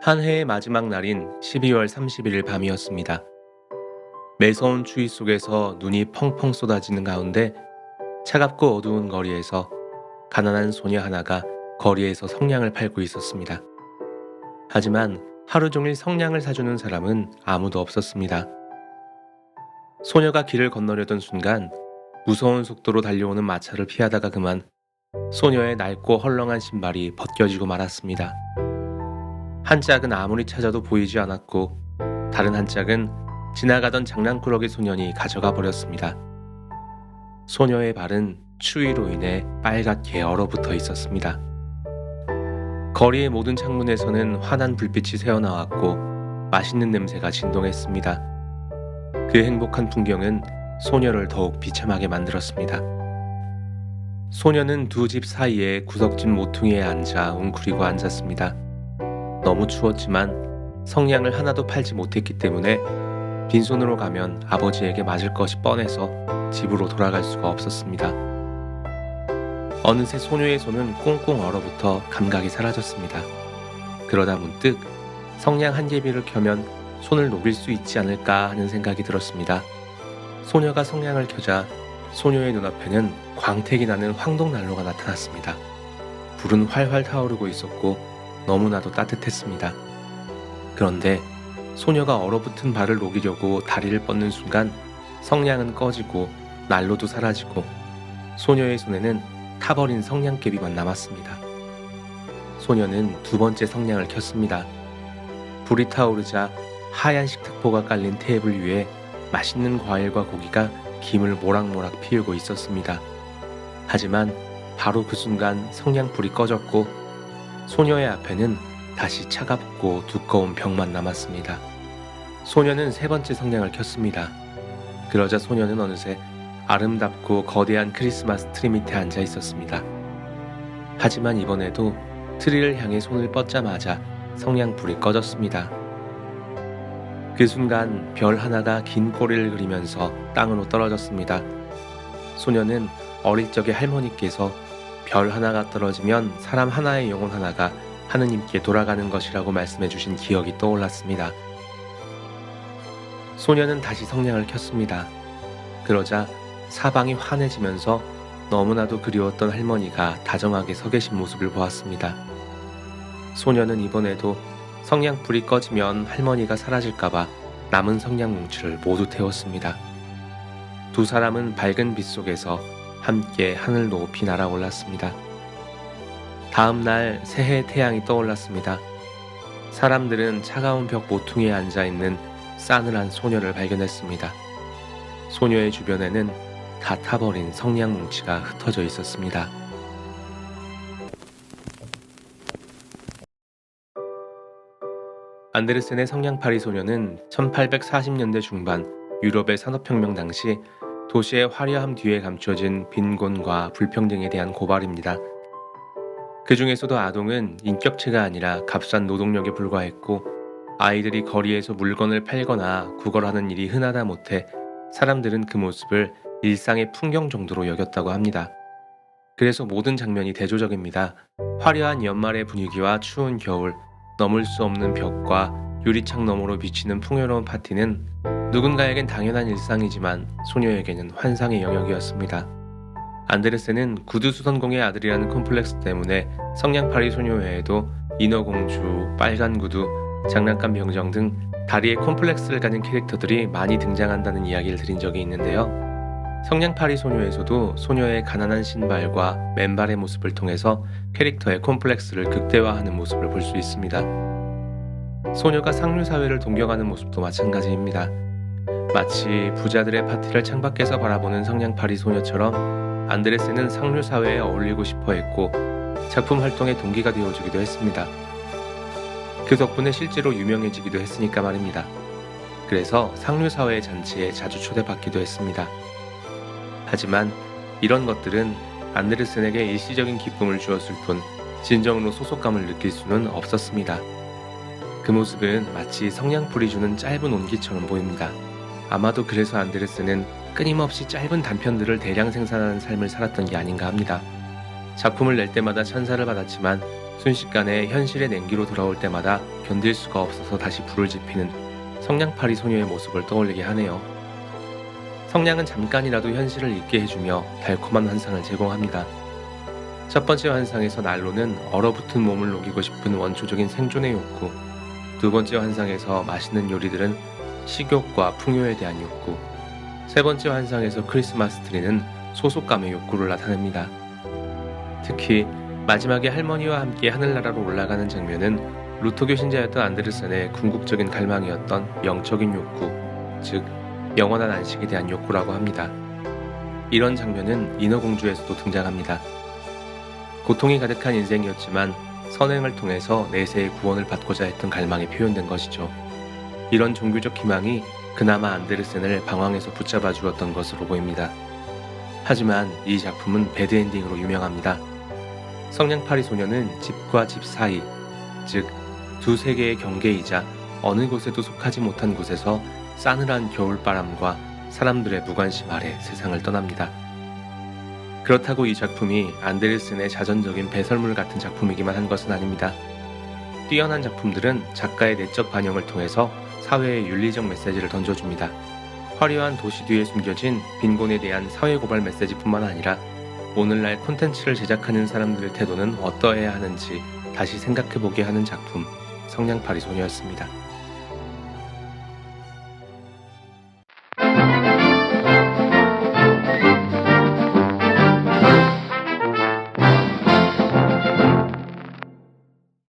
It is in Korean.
한 해의 마지막 날인 12월 31일 밤이었습니다. 매서운 추위 속에서 눈이 펑펑 쏟아지는 가운데 차갑고 어두운 거리에서 가난한 소녀 하나가 거리에서 성냥을 팔고 있었습니다. 하지만 하루 종일 성냥을 사주는 사람은 아무도 없었습니다. 소녀가 길을 건너려던 순간 무서운 속도로 달려오는 마차를 피하다가 그만 소녀의 낡고 헐렁한 신발이 벗겨지고 말았습니다. 한 짝은 아무리 찾아도 보이지 않았고 다른 한 짝은 지나가던 장난꾸러기 소년이 가져가 버렸습니다. 소녀의 발은 추위로 인해 빨갛게 얼어붙어 있었습니다. 거리의 모든 창문에서는 환한 불빛이 새어나왔고 맛있는 냄새가 진동했습니다. 그 행복한 풍경은 소녀를 더욱 비참하게 만들었습니다. 소녀는 두 집 사이에 구석진 모퉁이에 앉아 웅크리고 앉았습니다. 너무 추웠지만 성냥을 하나도 팔지 못했기 때문에 빈손으로 가면 아버지에게 맞을 것이 뻔해서 집으로 돌아갈 수가 없었습니다. 어느새 소녀의 손은 꽁꽁 얼어붙어 감각이 사라졌습니다. 그러다 문득 성냥 한 개비를 켜면 손을 녹일 수 있지 않을까 하는 생각이 들었습니다. 소녀가 성냥을 켜자 소녀의 눈앞에는 광택이 나는 황동난로가 나타났습니다. 불은 활활 타오르고 있었고 너무나도 따뜻했습니다. 그런데 소녀가 얼어붙은 발을 녹이려고 다리를 뻗는 순간 성냥은 꺼지고 난로도 사라지고 소녀의 손에는 타버린 성냥개비만 남았습니다. 소녀는 두 번째 성냥을 켰습니다. 불이 타오르자 하얀 식탁보가 깔린 테이블 위에 맛있는 과일과 고기가 김을 모락모락 피우고 있었습니다. 하지만 바로 그 순간 성냥불이 꺼졌고 소녀의 앞에는 다시 차갑고 두꺼운 벽만 남았습니다. 소녀는 세 번째 성냥을 켰습니다. 그러자 소녀는 어느새 아름답고 거대한 크리스마스 트리 밑에 앉아 있었습니다. 하지만 이번에도 트리를 향해 손을 뻗자마자 성냥불이 꺼졌습니다. 그 순간 별 하나가 긴 꼬리를 그리면서 땅으로 떨어졌습니다. 소녀는 어릴 적에 할머니께서 별 하나가 떨어지면 사람 하나의 영혼 하나가 하느님께 돌아가는 것이라고 말씀해 주신 기억이 떠올랐습니다. 소녀는 다시 성냥을 켰습니다. 그러자 사방이 환해지면서 너무나도 그리웠던 할머니가 다정하게 서 계신 모습을 보았습니다. 소녀는 이번에도 성냥불이 꺼지면 할머니가 사라질까봐 남은 성냥 뭉치를 모두 태웠습니다. 두 사람은 밝은 빛 속에서 함께 하늘 높이 날아올랐습니다. 다음 날 새해 태양이 떠올랐습니다. 사람들은 차가운 벽 모퉁이에 앉아있는 싸늘한 소녀를 발견했습니다. 소녀의 주변에는 다 타버린 성냥 뭉치가 흩어져 있었습니다. 안데르센의 성냥팔이 소녀는 1840년대 중반 유럽의 산업혁명 당시 도시의 화려함 뒤에 감춰진 빈곤과 불평등에 대한 고발입니다. 그 중에서도 아동은 인격체가 아니라 값싼 노동력에 불과했고 아이들이 거리에서 물건을 팔거나 구걸하는 일이 흔하다 못해 사람들은 그 모습을 일상의 풍경 정도로 여겼다고 합니다. 그래서 모든 장면이 대조적입니다. 화려한 연말의 분위기와 추운 겨울, 넘을 수 없는 벽과 유리창 너머로 비치는 풍요로운 파티는 누군가에겐 당연한 일상이지만 소녀에게는 환상의 영역이었습니다. 안데르센은 구두수선공의 아들이라는 콤플렉스 때문에 성냥팔이 소녀 외에도 인어공주, 빨간 구두, 장난감 병정 등 다리에 콤플렉스를 가진 캐릭터들이 많이 등장한다는 이야기를 드린 적이 있는데요. 성냥팔이 소녀에서도 소녀의 가난한 신발과 맨발의 모습을 통해서 캐릭터의 콤플렉스를 극대화하는 모습을 볼 수 있습니다. 소녀가 상류사회를 동경하는 모습도 마찬가지입니다. 마치 부자들의 파티를 창밖에서 바라보는 성냥팔이 소녀처럼 안데르센은 상류사회에 어울리고 싶어 했고 작품 활동의 동기가 되어주기도 했습니다. 그 덕분에 실제로 유명해지기도 했으니까 말입니다. 그래서 상류사회의 잔치에 자주 초대받기도 했습니다. 하지만 이런 것들은 안데르센에게 일시적인 기쁨을 주었을 뿐 진정으로 소속감을 느낄 수는 없었습니다. 그 모습은 마치 성냥불이 주는 짧은 온기처럼 보입니다. 아마도 그래서 안데르센은 끊임없이 짧은 단편들을 대량 생산하는 삶을 살았던 게 아닌가 합니다. 작품을 낼 때마다 찬사를 받았지만 순식간에 현실의 냉기로 돌아올 때마다 견딜 수가 없어서 다시 불을 지피는 성냥팔이 소녀의 모습을 떠올리게 하네요. 성냥은 잠깐이라도 현실을 잊게 해주며 달콤한 환상을 제공합니다. 첫 번째 환상에서 난로는 얼어붙은 몸을 녹이고 싶은 원초적인 생존의 욕구, 두 번째 환상에서 맛있는 요리들은 식욕과 풍요에 대한 욕구, 세 번째 환상에서 크리스마스 트리는 소속감의 욕구를 나타냅니다. 특히 마지막에 할머니와 함께 하늘나라로 올라가는 장면은 루터교 신자였던 안데르센의 궁극적인 갈망이었던 영적인 욕구, 즉 영원한 안식에 대한 욕구라고 합니다. 이런 장면은 인어공주에서도 등장합니다. 고통이 가득한 인생이었지만 선행을 통해서 내세의 구원을 받고자 했던 갈망이 표현된 것이죠. 이런 종교적 희망이 그나마 안데르센을 방황에서 붙잡아 주었던 것으로 보입니다. 하지만 이 작품은 배드엔딩으로 유명합니다. 성냥팔이 소녀는 집과 집 사이, 즉 두 세계의 경계이자 어느 곳에도 속하지 못한 곳에서 싸늘한 겨울바람과 사람들의 무관심 아래 세상을 떠납니다. 그렇다고 이 작품이 안데르센의 자전적인 배설물 같은 작품이기만 한 것은 아닙니다. 뛰어난 작품들은 작가의 내적 반영을 통해서 사회의 윤리적 메시지를 던져줍니다. 화려한 도시 뒤에 숨겨진 빈곤에 대한 사회 고발 메시지뿐만 아니라 오늘날 콘텐츠를 제작하는 사람들의 태도는 어떠해야 하는지 다시 생각해보게 하는 작품, 성냥팔이 소녀였습니다.